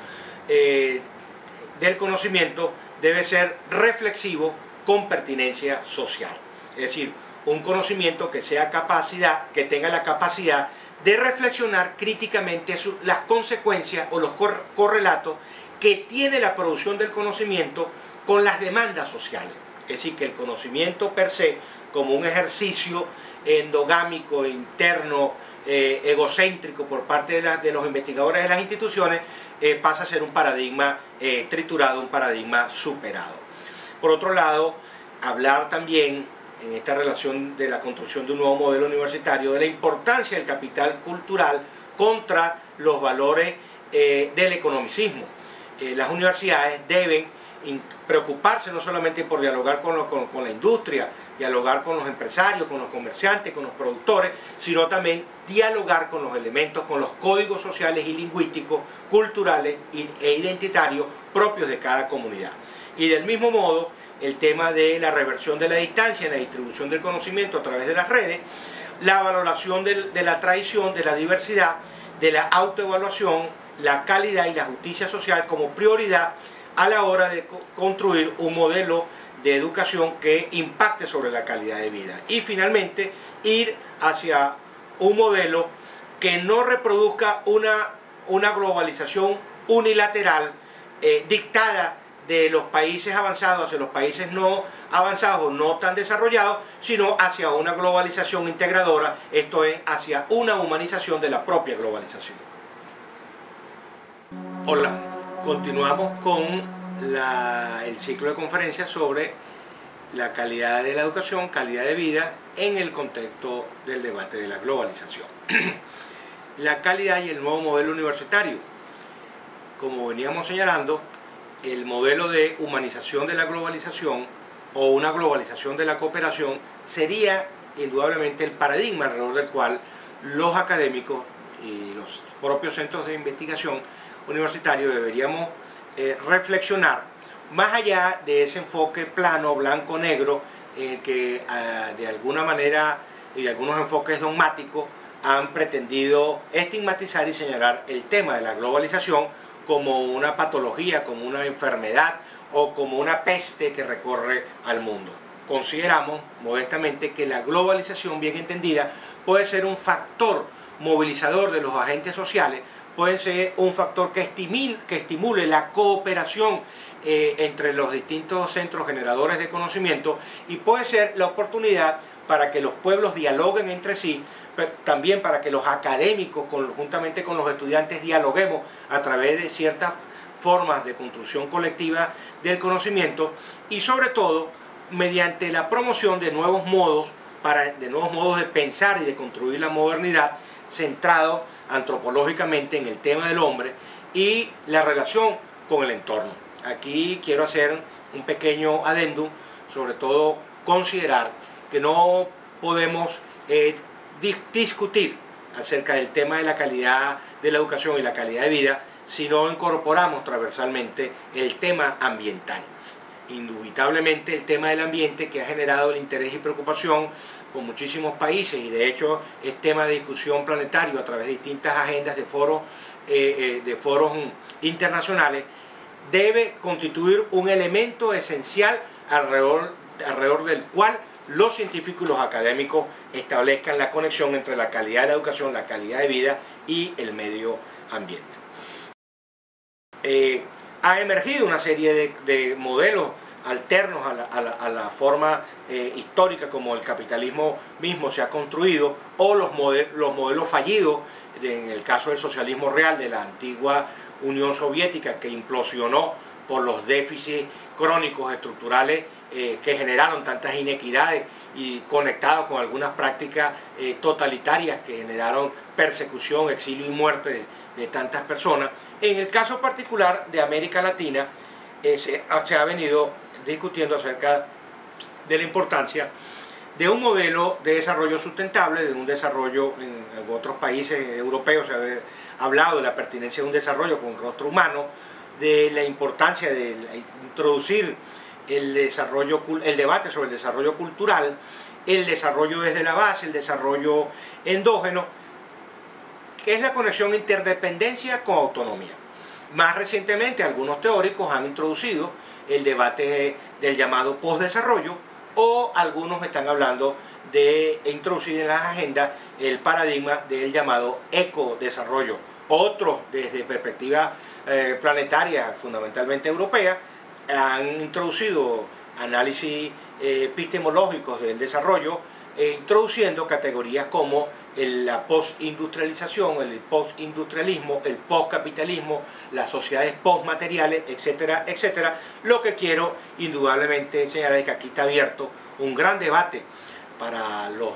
Speaker 1: del conocimiento debe ser reflexivo con pertinencia social. Es decir, un conocimiento que tenga la capacidad de reflexionar críticamente las consecuencias o los correlatos que tiene la producción del conocimiento con las demandas sociales. Es decir, que el conocimiento per se, como un ejercicio endogámico, interno, egocéntrico por parte de los investigadores de las instituciones, pasa a ser un paradigma triturado, un paradigma superado. Por otro lado, hablar también en esta relación de la construcción de un nuevo modelo universitario, de la importancia del capital cultural contra los valores del economicismo. Las universidades deben preocuparse no solamente por dialogar con la industria, dialogar con los empresarios, con los comerciantes, con los productores, sino también dialogar con los elementos, con los códigos sociales y lingüísticos, culturales e identitarios propios de cada comunidad. Y del mismo modo, el tema de la reversión de la distancia en la distribución del conocimiento a través de las redes, la valoración de la tradición, de la diversidad, de la autoevaluación, la calidad y la justicia social como prioridad a la hora de construir un modelo de educación que impacte sobre la calidad de vida. Y finalmente, ir hacia un modelo que no reproduzca una globalización unilateral dictada de los países avanzados hacia los países no avanzados o no tan desarrollados, sino hacia una globalización integradora, esto es, hacia una humanización de la propia globalización. Hola, continuamos con el ciclo de conferencias sobre la calidad de la educación, calidad de vida en el contexto del debate de la globalización. La calidad y el nuevo modelo universitario. Como veníamos señalando, el modelo de humanización de la globalización o una globalización de la cooperación sería indudablemente el paradigma alrededor del cual los académicos y los propios centros de investigación universitarios deberíamos reflexionar más allá de ese enfoque plano, blanco, negro, que de alguna manera y algunos enfoques dogmáticos han pretendido estigmatizar y señalar el tema de la globalización como una patología, como una enfermedad o como una peste que recorre al mundo. consideramos modestamente que la globalización bien entendida puede ser un factor movilizador de los agentes sociales, puede ser un factor que estimule la cooperación entre los distintos centros generadores de conocimiento, y puede ser la oportunidad para que los pueblos dialoguen entre sí, pero también para que los académicos juntamente con los estudiantes dialoguemos a través de ciertas formas de construcción colectiva del conocimiento, y sobre todo mediante la promoción de nuevos modos de pensar y de construir la modernidad, centrado antropológicamente en el tema del hombre y la relación con el entorno. Aquí quiero hacer un pequeño adendum, sobre todo considerar que no podemos discutir acerca del tema de la calidad de la educación y la calidad de vida si no incorporamos transversalmente el tema ambiental. Indubitablemente el tema del ambiente, que ha generado el interés y preocupación por muchísimos países, y de hecho es tema de discusión planetario a través de distintas agendas de foros internacionales, debe constituir un elemento esencial alrededor del cual los científicos y los académicos establezcan la conexión entre la calidad de la educación, la calidad de vida y el medio ambiente. Ha emergido una serie de modelos alternos a la forma histórica como el capitalismo mismo se ha construido, o los modelos fallidos, en el caso del socialismo real de la antigua Unión Soviética, que implosionó por los déficits crónicos estructurales que generaron tantas inequidades, y conectados con algunas prácticas totalitarias que generaron persecución, exilio y muerte de tantas personas. En el caso particular de América Latina, se ha venido discutiendo acerca de la importancia de un modelo de desarrollo sustentable, de un desarrollo en otros países europeos. Se ha hablado de la pertinencia de un desarrollo con rostro humano, de la importancia de introducir el debate sobre el desarrollo cultural, el desarrollo desde la base, el desarrollo endógeno, que es la conexión interdependencia con autonomía. Más recientemente, algunos teóricos han introducido el debate del llamado postdesarrollo, o algunos están hablando de introducir en las agendas el paradigma del llamado ecodesarrollo. Otros, desde perspectiva planetaria, fundamentalmente europea, han introducido análisis epistemológicos del desarrollo, introduciendo categorías como la postindustrialización, el postindustrialismo, el postcapitalismo, las sociedades postmateriales, etcétera, etcétera. Lo que quiero indudablemente señalar es que aquí está abierto un gran debate para los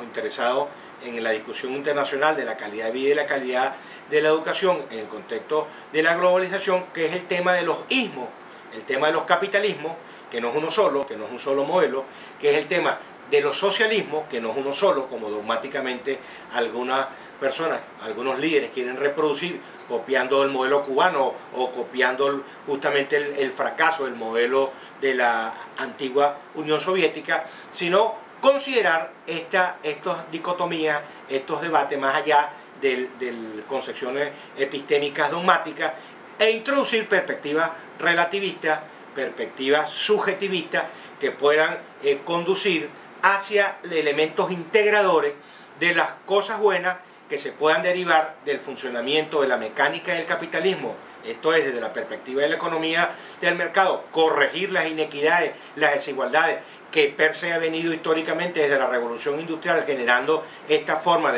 Speaker 1: interesados en la discusión internacional de la calidad de vida y la calidad de la educación en el contexto de la globalización, que es el tema de los ismos, el tema de los capitalismos, que no es uno solo, que no es un solo modelo, que es el tema de los socialismos, que no es uno solo, como dogmáticamente algunas personas, algunos líderes quieren reproducir, copiando el modelo cubano o copiando justamente el fracaso del modelo de la antigua Unión Soviética, sino considerar estas dicotomías, estos debates más allá de concepciones epistémicas dogmáticas, e introducir perspectivas relativistas, perspectivas subjetivistas, que puedan conducir hacia elementos integradores de las cosas buenas que se puedan derivar del funcionamiento de la mecánica del capitalismo. Esto es, desde la perspectiva de la economía del mercado, corregir las inequidades, las desigualdades que per se ha venido históricamente desde la revolución industrial generando esta forma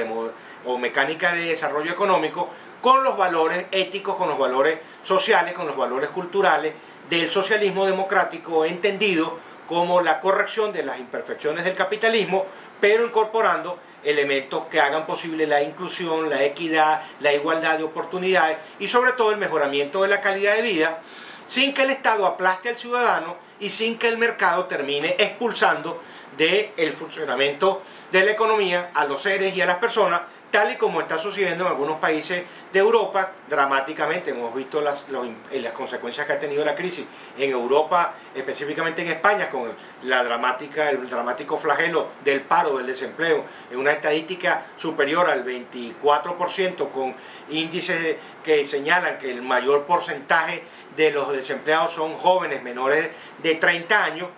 Speaker 1: o mecánica de desarrollo económico, con los valores éticos, con los valores sociales, con los valores culturales del socialismo democrático, entendido como la corrección de las imperfecciones del capitalismo, pero incorporando elementos que hagan posible la inclusión, la equidad, la igualdad de oportunidades y sobre todo el mejoramiento de la calidad de vida, sin que el Estado aplaste al ciudadano y sin que el mercado termine expulsando del funcionamiento de la economía a los seres y a las personas, tal y como está sucediendo en algunos países de Europa dramáticamente. Hemos visto las consecuencias que ha tenido la crisis en Europa, específicamente en España, con el dramático flagelo del paro, del desempleo, en una estadística superior al 24%, con índices que señalan que el mayor porcentaje de los desempleados son jóvenes menores de 30 años,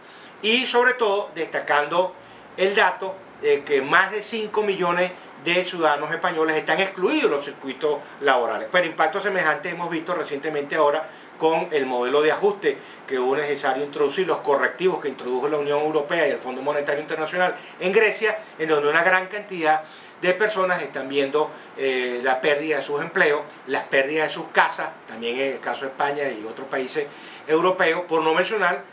Speaker 1: y sobre todo destacando el dato de que más de 5 millones de ciudadanos españoles están excluidos de los circuitos laborales. Pero impactos semejantes hemos visto recientemente ahora con el modelo de ajuste que hubo necesario introducir, los correctivos que introdujo la Unión Europea y el Fondo Monetario Internacional en Grecia, en donde una gran cantidad de personas están viendo la pérdida de sus empleos, las pérdidas de sus casas, también en el caso de España y otros países europeos, por no mencionar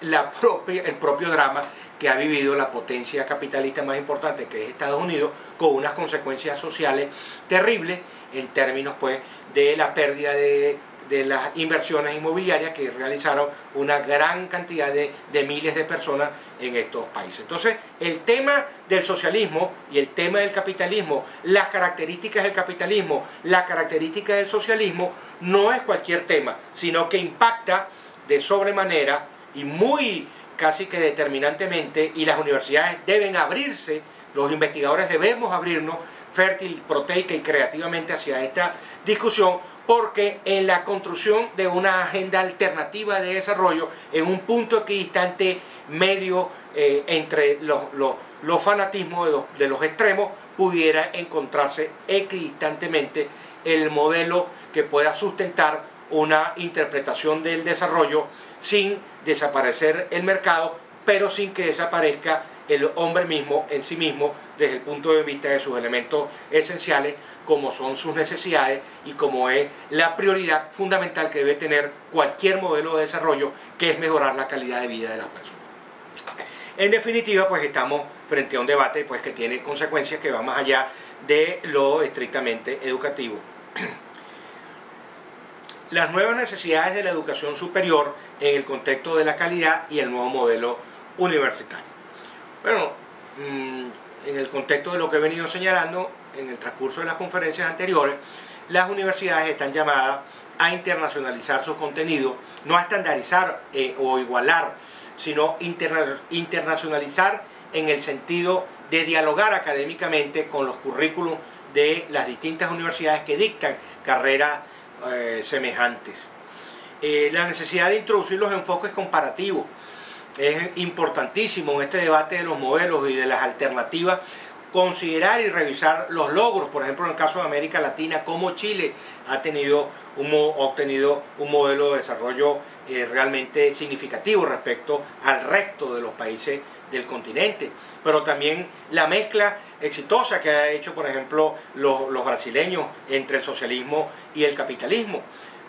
Speaker 1: el propio drama que ha vivido la potencia capitalista más importante, que es Estados Unidos, con unas consecuencias sociales terribles en términos pues de la pérdida de las inversiones inmobiliarias que realizaron una gran cantidad de miles de personas en estos países. Entonces, el tema del socialismo y el tema del capitalismo, las características del capitalismo, la característica del socialismo, no es cualquier tema, sino que impacta de sobremanera y muy casi que determinantemente, y las universidades deben abrirse, los investigadores debemos abrirnos fértil, proteica y creativamente hacia esta discusión, porque en la construcción de una agenda alternativa de desarrollo, en un punto equidistante medio entre los fanatismos de los extremos, pudiera encontrarse equidistantemente el modelo que pueda sustentar una interpretación del desarrollo sin desaparecer el mercado, pero sin que desaparezca el hombre mismo en sí mismo desde el punto de vista de sus elementos esenciales, como son sus necesidades y como es la prioridad fundamental que debe tener cualquier modelo de desarrollo, que es mejorar la calidad de vida de las personas. En definitiva, pues estamos frente a un debate pues, que tiene consecuencias que van más allá de lo estrictamente educativo. Las nuevas necesidades de la educación superior en el contexto de la calidad y el nuevo modelo universitario. Bueno, en el contexto de lo que he venido señalando en el transcurso de las conferencias anteriores, las universidades están llamadas a internacionalizar sus contenidos, no a estandarizar o igualar, sino internacionalizar en el sentido de dialogar académicamente con los currículos de las distintas universidades que dictan carreras semejantes. La necesidad de introducir los enfoques comparativos es importantísimo en este debate de los modelos y de las alternativas, considerar y revisar los logros, por ejemplo en el caso de América Latina, cómo Chile ha obtenido un modelo de desarrollo realmente significativo respecto al resto de los países del continente, pero también la mezcla exitosa que ha hecho, por ejemplo, los brasileños entre el socialismo y el capitalismo,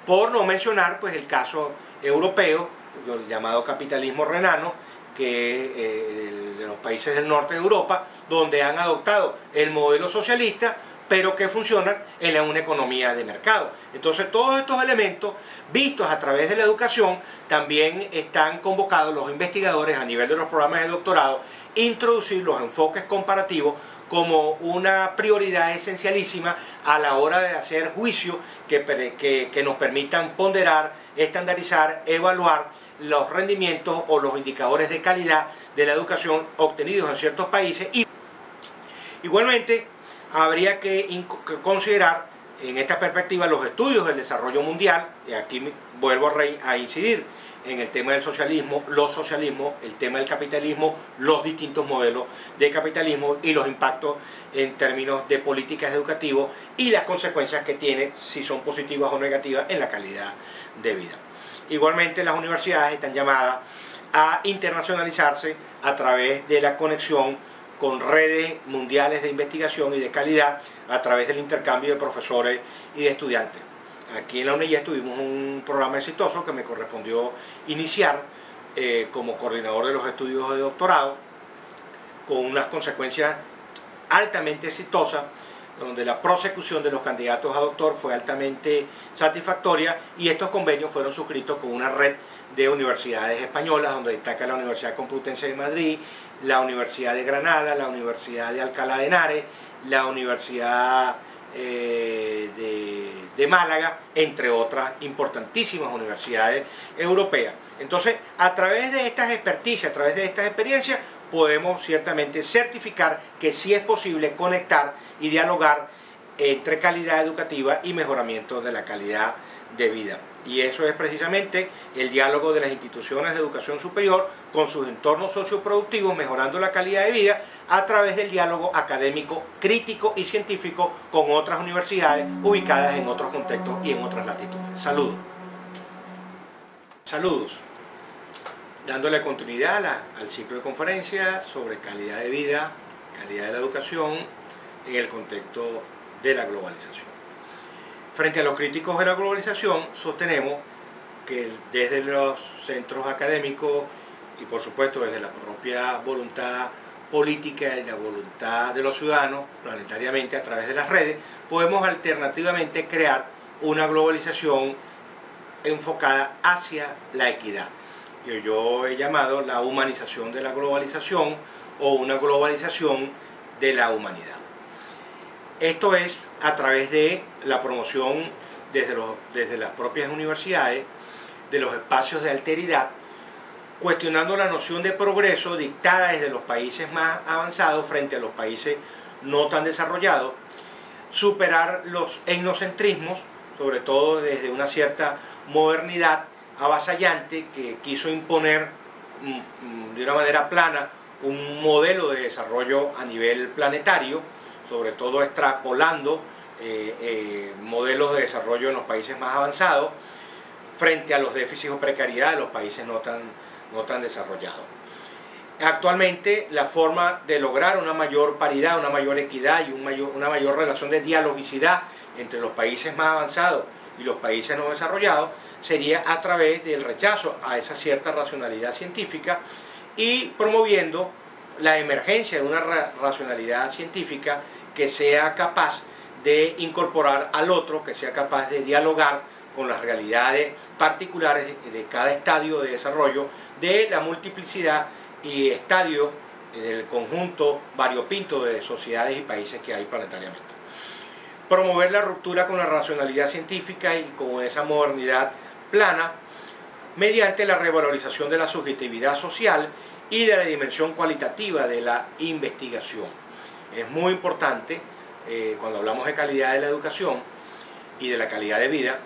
Speaker 1: por no mencionar pues el caso europeo, el llamado capitalismo renano, que de los países del norte de Europa, donde han adoptado el modelo socialista, pero que funcionan en una economía de mercado. Entonces todos estos elementos, vistos a través de la educación, también están convocados los investigadores a nivel de los programas de doctorado, introducir los enfoques comparativos como una prioridad esencialísima a la hora de hacer juicios que nos permitan ponderar, estandarizar, evaluar los rendimientos o los indicadores de calidad de la educación obtenidos en ciertos países. Y igualmente habría que considerar en esta perspectiva los estudios del desarrollo mundial, y aquí vuelvo a incidir en el tema del socialismo, los socialismos, el tema del capitalismo, los distintos modelos de capitalismo y los impactos en términos de políticas educativas y las consecuencias que tiene, si son positivas o negativas, en la calidad de vida. Igualmente las universidades están llamadas a internacionalizarse a través de la conexión con redes mundiales de investigación y de calidad a través del intercambio de profesores y de estudiantes. Aquí en la UNEYES tuvimos un programa exitoso que me correspondió iniciar como coordinador de los estudios de doctorado, con unas consecuencias altamente exitosas, donde la prosecución de los candidatos a doctor fue altamente satisfactoria, y estos convenios fueron suscritos con una red de universidades españolas, donde destaca la Universidad Complutense de Madrid, la Universidad de Granada, la Universidad de Alcalá de Henares, la Universidad de Málaga, entre otras importantísimas universidades europeas. Entonces, a través de estas experticias, a través de estas experiencias, podemos ciertamente certificar que sí es posible conectar y dialogar entre calidad educativa y mejoramiento de la calidad de vida. Y eso es precisamente el diálogo de las instituciones de educación superior con sus entornos socioproductivos, mejorando la calidad de vida a través del diálogo académico, crítico y científico con otras universidades ubicadas en otros contextos y en otras latitudes. Saludos. Saludos. Dándole continuidad al ciclo de conferencias sobre calidad de vida, calidad de la educación en el contexto de la globalización. Frente a los críticos de la globalización, sostenemos que desde los centros académicos y por supuesto desde la propia voluntad política y la voluntad de los ciudadanos planetariamente a través de las redes, podemos alternativamente crear una globalización enfocada hacia la equidad, que yo he llamado la humanización de la globalización o una globalización de la humanidad. Esto es a través de la promoción desde las propias universidades de los espacios de alteridad, cuestionando la noción de progreso dictada desde los países más avanzados frente a los países no tan desarrollados, superar los etnocentrismos, sobre todo desde una cierta modernidad avasallante que quiso imponer de una manera plana un modelo de desarrollo a nivel planetario, sobre todo extrapolando modelos de desarrollo en los países más avanzados frente a los déficits o precariedad de los países no tan desarrollados. Actualmente la forma de lograr una mayor paridad, una mayor equidad y una mayor relación de dialogicidad entre los países más avanzados y los países no desarrollados sería a través del rechazo a esa cierta racionalidad científica y promoviendo la emergencia de una racionalidad científica que sea capaz de incorporar al otro, que sea capaz de dialogar con las realidades particulares de cada estadio de desarrollo, de la multiplicidad y estadios del conjunto variopinto de sociedades y países que hay planetariamente. Promover la ruptura con la racionalidad científica y con esa modernidad plana mediante la revalorización de la subjetividad social y de la dimensión cualitativa de la investigación. Es muy importante, cuando hablamos de calidad de la educación y de la calidad de vida,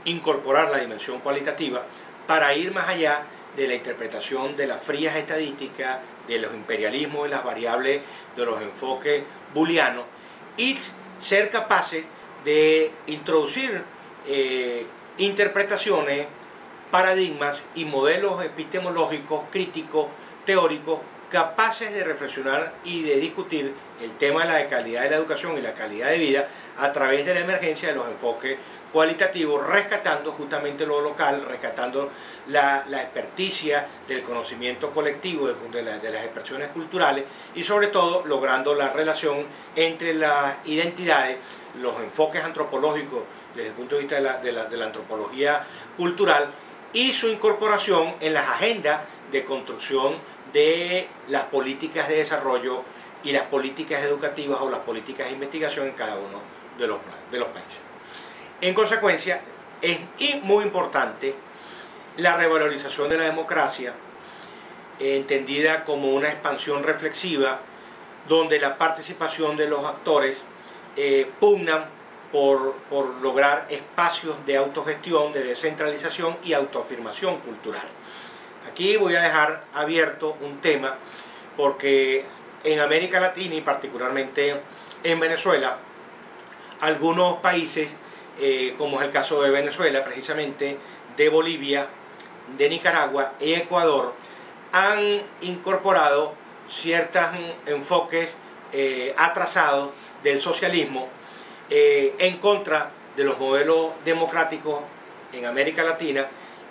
Speaker 1: incorporar la dimensión cualitativa para ir más allá de la interpretación de las frías estadísticas, de los imperialismos y las variables de los enfoques booleanos y ser capaces de introducir interpretaciones, paradigmas y modelos epistemológicos, críticos, teóricos, capaces de reflexionar y de discutir el tema de la calidad de la educación y la calidad de vida a través de la emergencia de los enfoques cualitativos, rescatando justamente lo local, rescatando la experticia del conocimiento colectivo, de las expresiones culturales y sobre todo logrando la relación entre las identidades, los enfoques antropológicos desde el punto de vista de la antropología cultural y su incorporación en las agendas de construcción de las políticas de desarrollo y las políticas educativas o las políticas de investigación en cada uno de los países. En consecuencia, es muy importante la revalorización de la democracia, entendida como una expansión reflexiva, donde la participación de los actores pugnan por lograr espacios de autogestión, de descentralización y autoafirmación cultural. Aquí voy a dejar abierto un tema porque en América Latina y particularmente en Venezuela, algunos países, como es el caso de Venezuela, precisamente de Bolivia, de Nicaragua y Ecuador, han incorporado ciertos enfoques atrasados del socialismo en contra de los modelos democráticos en América Latina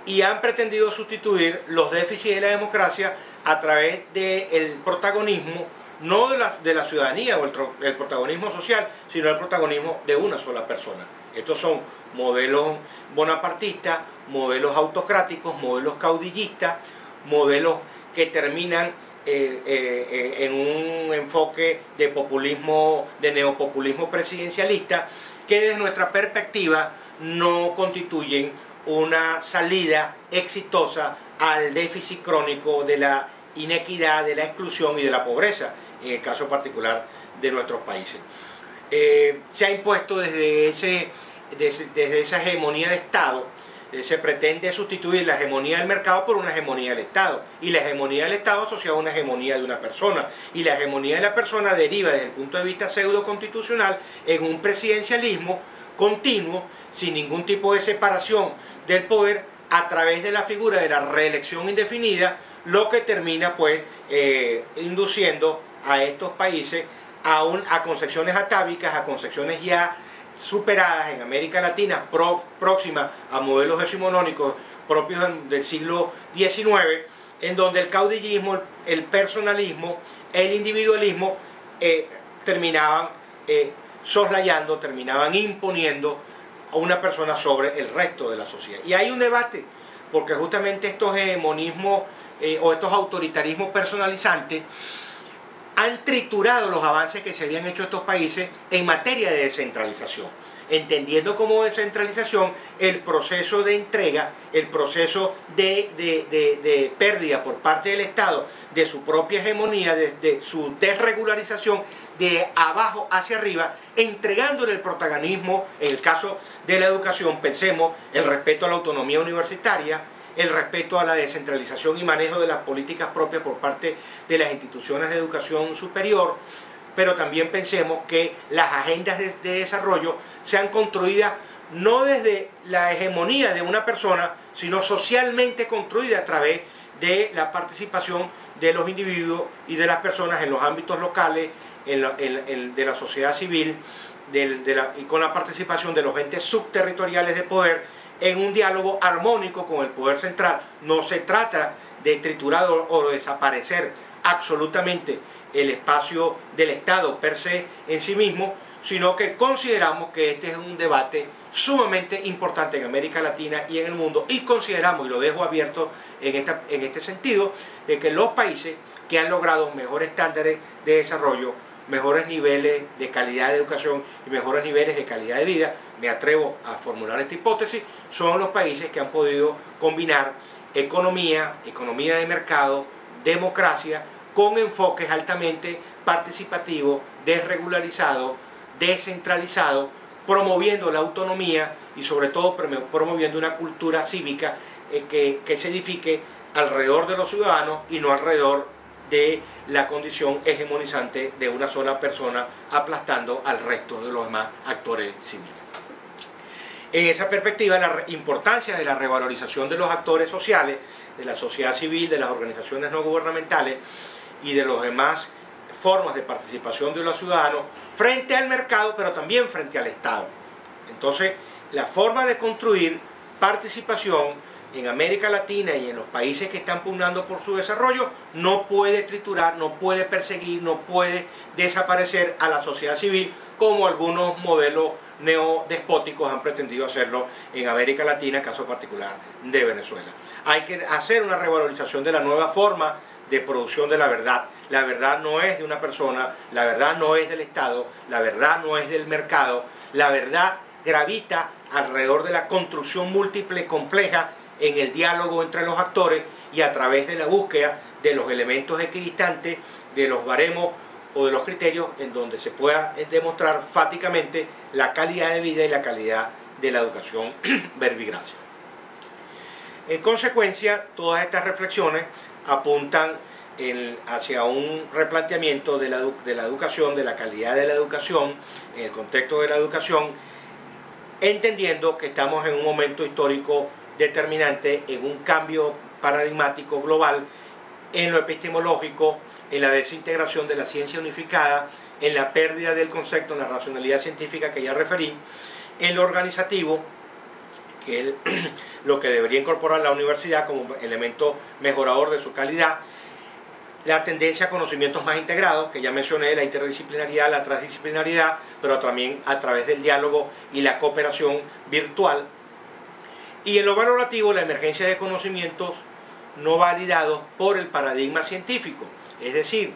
Speaker 1: y han pretendido sustituir los déficits de la democracia a través del protagonismo, no de la ciudadanía o el protagonismo social, sino el protagonismo de una sola persona. Estos son modelos bonapartistas, modelos autocráticos, modelos caudillistas, modelos que terminan en un enfoque de populismo, de neopopulismo presidencialista, que desde nuestra perspectiva no constituyen una salida exitosa al déficit crónico de la inequidad, de la exclusión y de la pobreza, en el caso particular de nuestros países. Se ha impuesto desde esa hegemonía de Estado se pretende sustituir la hegemonía del mercado por una hegemonía del Estado, y la hegemonía del Estado asociada a una hegemonía de una persona, y la hegemonía de la persona deriva desde el punto de vista pseudo constitucional en un presidencialismo continuo, sin ningún tipo de separación del poder, a través de la figura de la reelección indefinida, lo que termina pues induciendo a estos países a concepciones atávicas, a concepciones ya superadas en América Latina, próxima a modelos decimonónicos propios del siglo XIX, en donde el caudillismo, el personalismo, el individualismo terminaban soslayando, terminaban imponiendo a una persona sobre el resto de la sociedad. Y hay un debate, porque justamente estos hegemonismos o estos autoritarismos personalizantes han triturado los avances que se habían hecho estos países en materia de descentralización, entendiendo como descentralización el proceso de entrega, el proceso de pérdida por parte del Estado de su propia hegemonía, de su desregularización de abajo hacia arriba, entregándole el protagonismo, en el caso de la educación, pensemos, el respeto a la autonomía universitaria, el respeto a la descentralización y manejo de las políticas propias por parte de las instituciones de educación superior, pero también pensemos que las agendas de desarrollo sean construidas no desde la hegemonía de una persona, sino socialmente construidas a través de la participación de los individuos y de las personas en los ámbitos locales, de la sociedad civil, y con la participación de los entes subterritoriales de poder, en un diálogo armónico con el poder central. No se trata de triturar o de desaparecer absolutamente el espacio del Estado per se en sí mismo, sino que consideramos que este es un debate sumamente importante en América Latina y en el mundo, y consideramos, y lo dejo abierto en este sentido, de que los países que han logrado mejores estándares de desarrollo, mejores niveles de calidad de educación y mejores niveles de calidad de vida, me atrevo a formular esta hipótesis, son los países que han podido combinar economía de mercado, democracia, con enfoques altamente participativos, desregularizados, descentralizados, promoviendo la autonomía y sobre todo promoviendo una cultura cívica que se edifique alrededor de los ciudadanos y no alrededor de la condición hegemonizante de una sola persona aplastando al resto de los demás actores civiles. En esa perspectiva, la importancia de la revalorización de los actores sociales, de la sociedad civil, de las organizaciones no gubernamentales y de las demás formas de participación de los ciudadanos frente al mercado, pero también frente al Estado. Entonces, la forma de construir participación en América Latina y en los países que están pugnando por su desarrollo no puede triturar, no puede perseguir, no puede desaparecer a la sociedad civil como algunos modelos neodespóticos han pretendido hacerlo en América Latina, caso particular de Venezuela. Hay que hacer una revalorización de la nueva forma de producción de la verdad. La verdad no es de una persona, la verdad no es del Estado, la verdad no es del mercado, la verdad gravita alrededor de la construcción múltiple, compleja, en el diálogo entre los actores y a través de la búsqueda de los elementos equidistantes, de los baremos o de los criterios en donde se pueda demostrar fáticamente la calidad de vida y la calidad de la educación verbigracia. En consecuencia, todas estas reflexiones apuntan hacia un replanteamiento de la educación, de la calidad de la educación, en el contexto de la educación, entendiendo que estamos en un momento histórico determinante, en un cambio paradigmático global en lo epistemológico, en la desintegración de la ciencia unificada, en la pérdida del concepto, en la racionalidad científica que ya referí, en lo organizativo, que es lo que debería incorporar la universidad como elemento mejorador de su calidad, la tendencia a conocimientos más integrados, que ya mencioné, la interdisciplinaridad, la transdisciplinaridad, pero también a través del diálogo y la cooperación virtual. Y en lo valorativo, la emergencia de conocimientos no validados por el paradigma científico, es decir,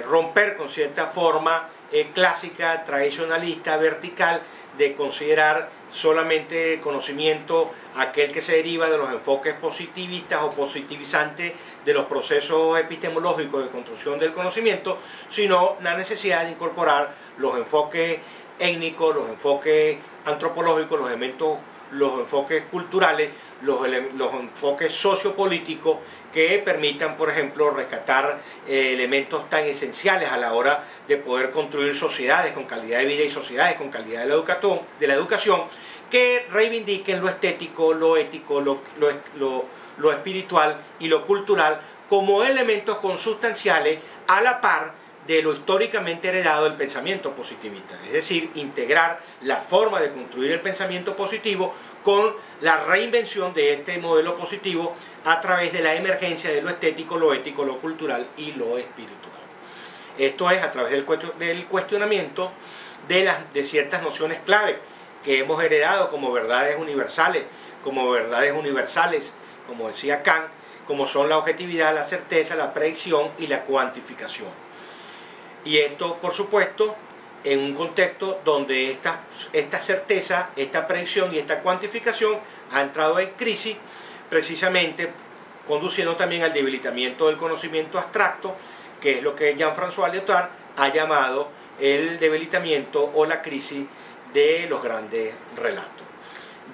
Speaker 1: romper con cierta forma clásica, tradicionalista, vertical, de considerar solamente conocimiento aquel que se deriva de los enfoques positivistas o positivizantes de los procesos epistemológicos de construcción del conocimiento, sino la necesidad de incorporar los enfoques étnicos, los enfoques antropológicos, los elementos los enfoques culturales, los enfoques sociopolíticos que permitan, por ejemplo, rescatar elementos tan esenciales a la hora de poder construir sociedades con calidad de vida y sociedades con calidad de la educación, que reivindiquen lo estético, lo ético, lo espiritual y lo cultural como elementos consustanciales a la par de lo históricamente heredado del pensamiento positivista, es decir, integrar la forma de construir el pensamiento positivo con la reinvención de este modelo positivo a través de la emergencia de lo estético, lo ético, lo cultural y lo espiritual. Esto es a través del cuestionamiento de ciertas nociones clave que hemos heredado como verdades universales, como decía Kant, como son la objetividad, la certeza, la predicción y la cuantificación. Y esto, por supuesto, en un contexto donde esta certeza, esta predicción y esta cuantificación ha entrado en crisis, precisamente conduciendo también al debilitamiento del conocimiento abstracto, que es lo que Jean-François Lyotard ha llamado el debilitamiento o la crisis de los grandes relatos.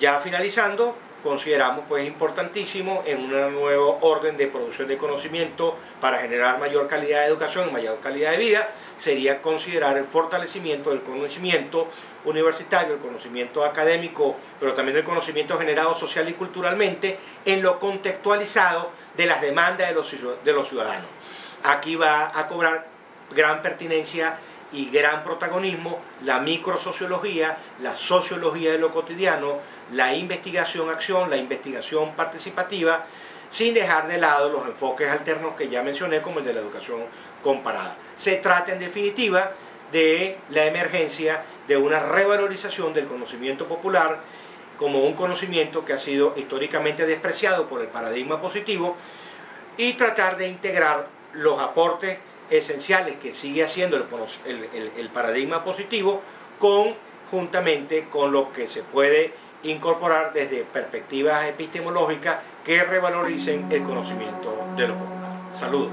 Speaker 1: Ya finalizando, consideramos pues importantísimo en un nuevo orden de producción de conocimiento para generar mayor calidad de educación y mayor calidad de vida, sería considerar el fortalecimiento del conocimiento universitario, el conocimiento académico, pero también el conocimiento generado social y culturalmente en lo contextualizado de las demandas de los ciudadanos. Aquí va a cobrar gran pertinencia y gran protagonismo la microsociología, la sociología de lo cotidiano, la investigación-acción, la investigación participativa, sin dejar de lado los enfoques alternos que ya mencioné, como el de la educación comparada. Se trata, en definitiva, de la emergencia de una revalorización del conocimiento popular como un conocimiento que ha sido históricamente despreciado por el paradigma positivo, y tratar de integrar los aportes esenciales que sigue haciendo el paradigma positivo juntamente con lo que se puede incorporar desde perspectivas epistemológicas que revaloricen el conocimiento de lo popular. Saludos.